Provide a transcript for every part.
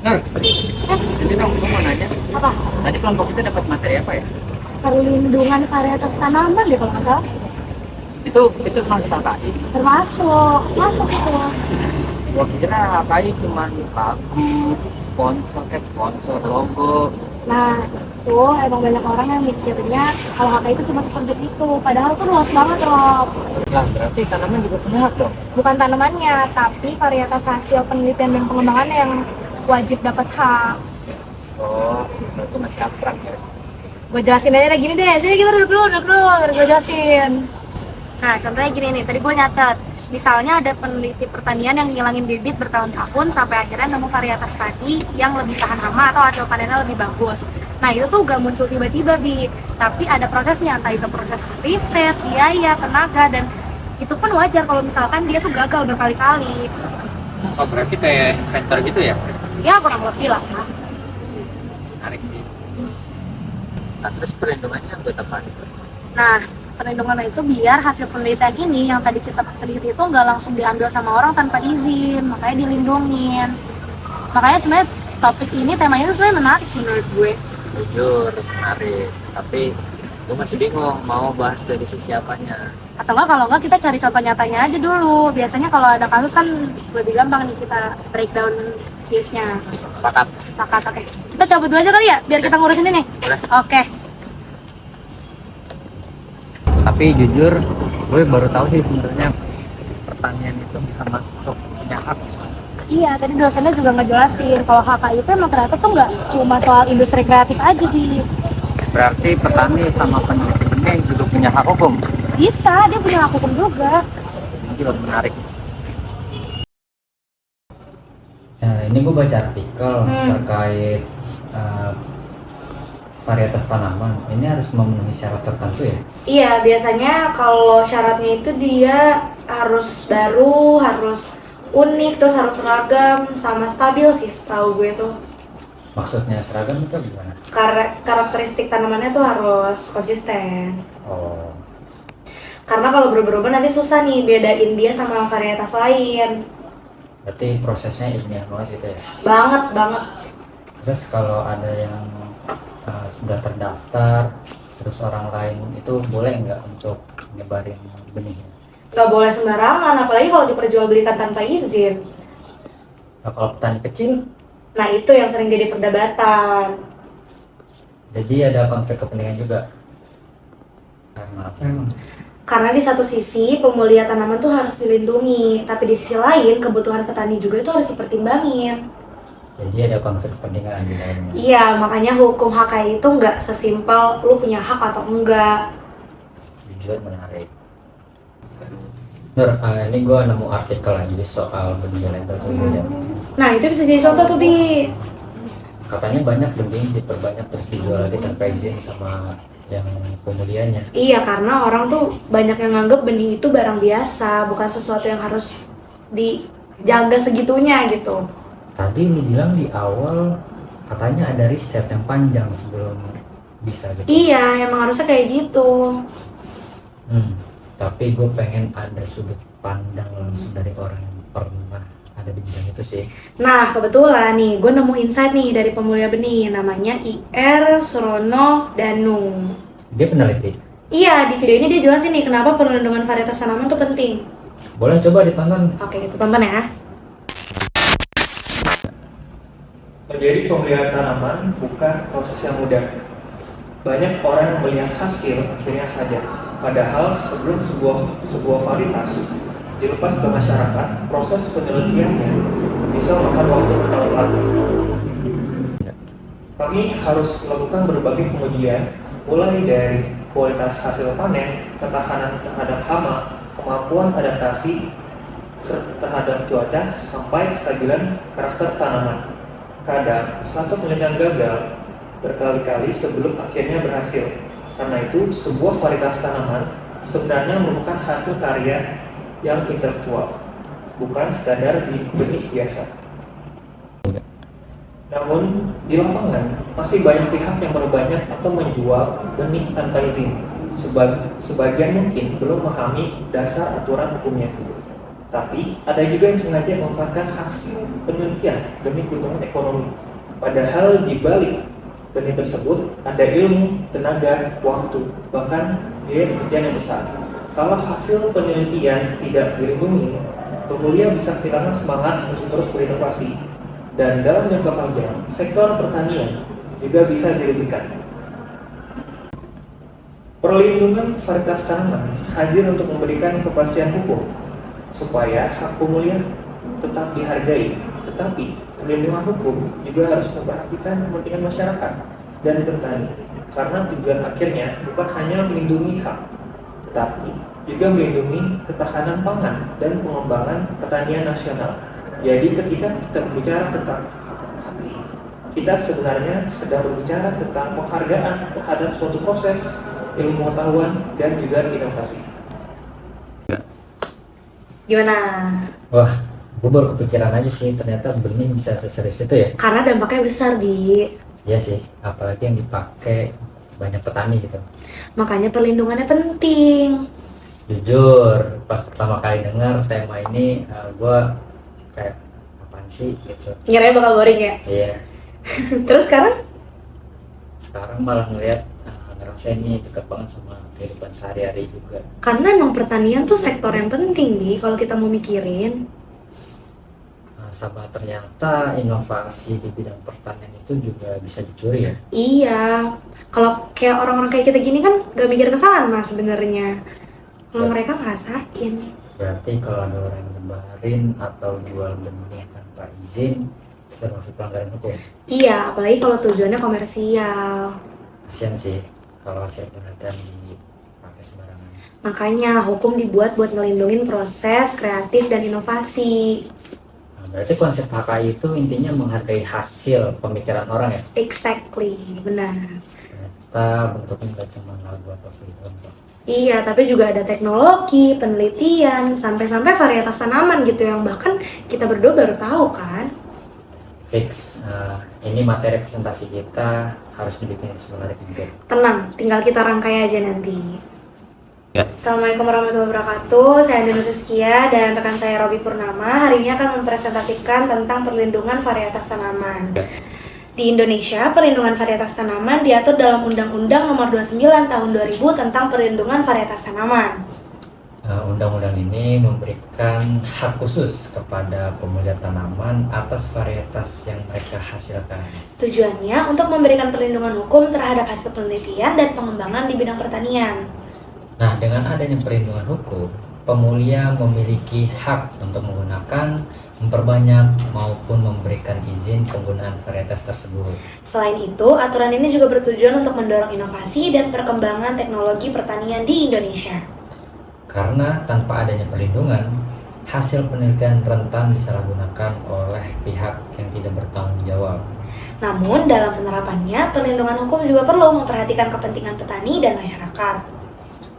Nur, jadi dong, gue mau nanya. Apa? Tadi kelompok kita dapat materi apa ya? Perlindungan varietas tanaman deh kalau nggak salah. Itu masuk HKI. Masuk itu. Gue kira HKI cuma lagu, sponsor logo. Nah, itu emang banyak orang yang mikirnya kalau HK itu cuma sesempit itu. Padahal tuh luas banget, Rob. Lah, berarti tanaman juga punya hak dong. Bukan tanamannya, tapi varietas hasil penelitian dan pengembangannya yang wajib dapat hak. Oh, itu masih abstrak ya. Gue jelasin aja deh, gini deh. Jadi kita duduk dulu, gue jelasin. Nah, contohnya gini nih, tadi gue nyatet. Misalnya ada peneliti pertanian yang ngilangin bibit bertahun-tahun sampai akhirnya nemu varietas padi yang lebih tahan hama atau hasil panennya lebih bagus. Nah, itu tuh gak muncul tiba-tiba, Bi. Tapi ada prosesnya, entah itu proses riset, biaya, tenaga, dan itu pun wajar kalau misalkan dia tuh gagal berkali-kali. Oh, berarti kayak inventor gitu ya? Ya, kurang lebih lah. Menarik sih. Nah, terus perlindungannya buat apa itu? Nah, perlindungan itu biar hasil penelitian ini yang tadi kita teliti itu nggak langsung diambil sama orang tanpa izin, makanya dilindungin. Makanya sebenarnya topik ini, temanya itu sebenarnya menarik sih menurut gue. Jujur, menarik. Tapi gue masih bingung mau bahas dari sisi apanya. Atau enggak, kalau enggak kita cari contoh nyatanya aja dulu. Biasanya kalau ada kasus kan lebih gampang nih kita breakdown case-nya. Sepakat. Oke. Kita cabut dulu aja kali ya, biar kita ngurusin ini. Boleh. Oke. Tapi jujur, gue baru tahu sih sebenarnya pertanian itu bisa masuk punya hak. Iya, tadi dosennya juga ngejelasin kalau HKI itu emang ternyata tuh nggak cuma soal industri kreatif aja di. Berarti petani sama peneliti ini juga punya hak hukum. Bisa, dia punya hak hukum juga. Ini juga menarik. Ini gue baca artikel terkait varietas tanaman. Ini harus memenuhi syarat tertentu ya? Iya, biasanya kalau syaratnya itu dia harus baru, harus unik, terus harus seragam, sama stabil sih setahu gue tuh. Maksudnya seragam itu gimana? Karakteristik tanamannya tuh harus konsisten. Oh, Karena kalau berubah-ubah nanti susah nih bedain dia sama varietas lain. berarti prosesnya ilmiah banget gitu ya? Banget. Terus kalau ada yang sudah terdaftar, terus orang lain itu boleh nggak untuk nyebarin benihnya? Nggak boleh sembarangan, apalagi kalau diperjualbelikan tanpa izin. Nah, kalau petani kecil, Nah, itu yang sering jadi perdebatan. jadi ada konflik kepentingan juga. Karena apa emang? Karena di satu sisi pemulihan tanaman tuh harus dilindungi, tapi di sisi lain kebutuhan petani juga itu harus dipertimbangin. Jadi ada konflik kepentingan di dalamnya. Iya, makanya hukum HKI itu nggak sesimpel lu punya hak atau enggak. Jujur menarik. Nur, ini gue nemu artikel lagi soal benih lentil ya. Nah, itu bisa jadi contoh tuh, Bi. Katanya banyak benih diperbanyak terus dijual lagi tanpa izin sama yang pemulihannya. Iya, karena orang tuh banyak yang nganggep benih itu barang biasa, bukan sesuatu yang harus dijaga segitunya gitu. Tadi lu bilang di awal katanya ada riset yang panjang sebelum bisa gitu. Iya, emang harusnya kayak gitu. Tapi gue pengen ada sudut pandang langsung dari orang yang pernah ada di bidang itu sih. Nah, kebetulan nih, gue nemu insight nih dari pemulia benih, namanya Ir Surono Danung. Dia peneliti. Iya, di video ini dia jelasin nih kenapa perlindungan varietas tanaman tuh penting. Boleh coba ditonton. Oke, kita tonton ya. Menjadi pemeliharaan tanaman bukan proses yang mudah. Banyak orang yang melihat hasil akhirnya saja. Padahal sebelum sebuah varietas dilepas ke masyarakat, proses penelitiannya bisa memakan waktu bertahun-tahun. Kami harus melakukan berbagai pengujian, mulai dari kualitas hasil panen, ketahanan terhadap hama, kemampuan adaptasi terhadap cuaca, sampai kestabilan karakter tanaman. Kadang, satu penelitian gagal berkali-kali sebelum akhirnya berhasil. Karena itu, sebuah varietas tanaman sebenarnya merupakan hasil karya yang intelektual, bukan sekadar benih biasa. Namun, di lapangan, masih banyak pihak yang berbanyak atau menjual benih tanpa izin. Sebagian mungkin belum memahami dasar aturan hukumnya. Tapi ada juga yang sengaja memanfaatkan hasil penelitian demi keuntungan ekonomi. Padahal di balik penelitian tersebut ada ilmu, tenaga, waktu, bahkan biaya pekerjaan yang besar. Kalau hasil penelitian tidak dilindungi, pemulia bisa kehilangan semangat untuk terus berinovasi. Dan dalam jangka panjang, sektor pertanian juga bisa dirugikan. Perlindungan varietas tanaman hadir untuk memberikan kepastian hukum supaya hak pemulia tetap dihargai. Tetapi perlindungan hukum juga harus memperhatikan kepentingan masyarakat dan petani, karena tujuan akhirnya bukan hanya melindungi hak, tetapi juga melindungi ketahanan pangan dan pengembangan pertanian nasional. Jadi ketika kita berbicara tentang hak, kita sebenarnya sedang berbicara tentang penghargaan terhadap suatu proses ilmu pengetahuan dan juga inovasi. Gimana? Wah, gue baru kepikiran aja sih, ternyata benih bisa seserius itu ya. Karena dampaknya besar, Bi. Iya sih, apalagi yang dipakai banyak petani gitu. Makanya perlindungannya penting. Jujur, pas pertama kali dengar tema ini, gue kayak apaan sih gitu. Ngiranya bakal boring ya? Iya, Terus sekarang? sekarang malah ngeliat ngerasain ini dekat banget sama kehidupan sehari-hari juga. Karena emang pertanian tuh sektor yang penting, Bi, kalau kita mau mikirin. Sama ternyata inovasi di bidang pertanian itu juga bisa dicuri ya. Iya, kalau kayak orang-orang kayak kita gini kan gak mikir ke sana sebenarnya. Kalau mereka ngerasain. Berarti kalau ada orang yang nyebarin atau jual benih tanpa izin, itu termasuk pelanggaran hukum. Iya, apalagi kalau tujuannya komersial. Kasian sih kalau hasil penelitian dipakai sembarangan. Makanya hukum dibuat buat ngelindungin proses kreatif dan inovasi. Nah, berarti konsep HKI itu intinya menghargai hasil pemikiran orang ya. Exactly, benar. Ternyata bentuknya nggak cuma lagu atau film. Iya, tapi juga ada teknologi, penelitian, sampai-sampai varietas tanaman gitu yang bahkan kita berdua baru tahu kan. Fix, ini materi presentasi kita harus dibikin semenarik mungkin. Tenang, tinggal kita rangkai aja nanti. Ya. Assalamualaikum warahmatullahi wabarakatuh. Saya Andina Rizkia dan rekan saya Robi Purnama. Hari ini akan mempresentasikan tentang perlindungan varietas tanaman. Ya. Di Indonesia, perlindungan varietas tanaman diatur dalam Undang-Undang Nomor 29 Tahun 2000 tentang perlindungan varietas tanaman. Undang-undang ini memberikan hak khusus kepada pemulia tanaman atas varietas yang mereka hasilkan. Tujuannya untuk memberikan perlindungan hukum terhadap hasil penelitian dan pengembangan di bidang pertanian. Nah, dengan adanya perlindungan hukum, pemulia memiliki hak untuk menggunakan, memperbanyak, maupun memberikan izin penggunaan varietas tersebut. Selain itu, aturan ini juga bertujuan untuk mendorong inovasi dan perkembangan teknologi pertanian di Indonesia. Karena tanpa adanya perlindungan, hasil penelitian rentan disalahgunakan oleh pihak yang tidak bertanggung jawab. Namun, dalam penerapannya, perlindungan hukum juga perlu memperhatikan kepentingan petani dan masyarakat.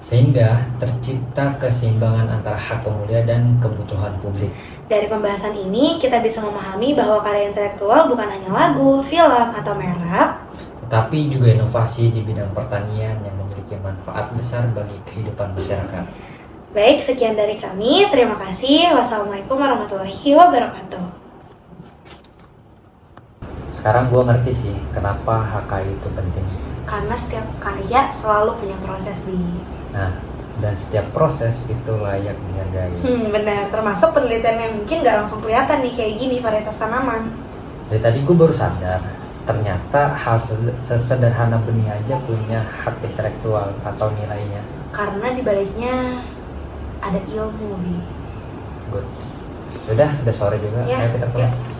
Sehingga tercipta keseimbangan antara hak pemulia dan kebutuhan publik. Dari pembahasan ini, kita bisa memahami bahwa karya intelektual bukan hanya lagu, film, atau merek, tetapi juga inovasi di bidang pertanian yang memiliki manfaat besar bagi kehidupan masyarakat. Baik, sekian dari kami. Terima kasih. Wassalamualaikum warahmatullahi wabarakatuh. Sekarang gue ngerti sih kenapa HKI itu penting. Karena setiap karya selalu punya proses di. Nah, dan setiap proses itu layak dihargai. Benar. Termasuk penelitian yang mungkin nggak langsung kelihatan nih kayak gini varietas tanaman. Dari tadi gue baru sadar, ternyata hal sesederhana benih aja punya hak intelektual atau nilainya. Karena di baliknya ada ilmu, Bi. Good. Udah sore juga. Ya, Ayo kita pulang. ya.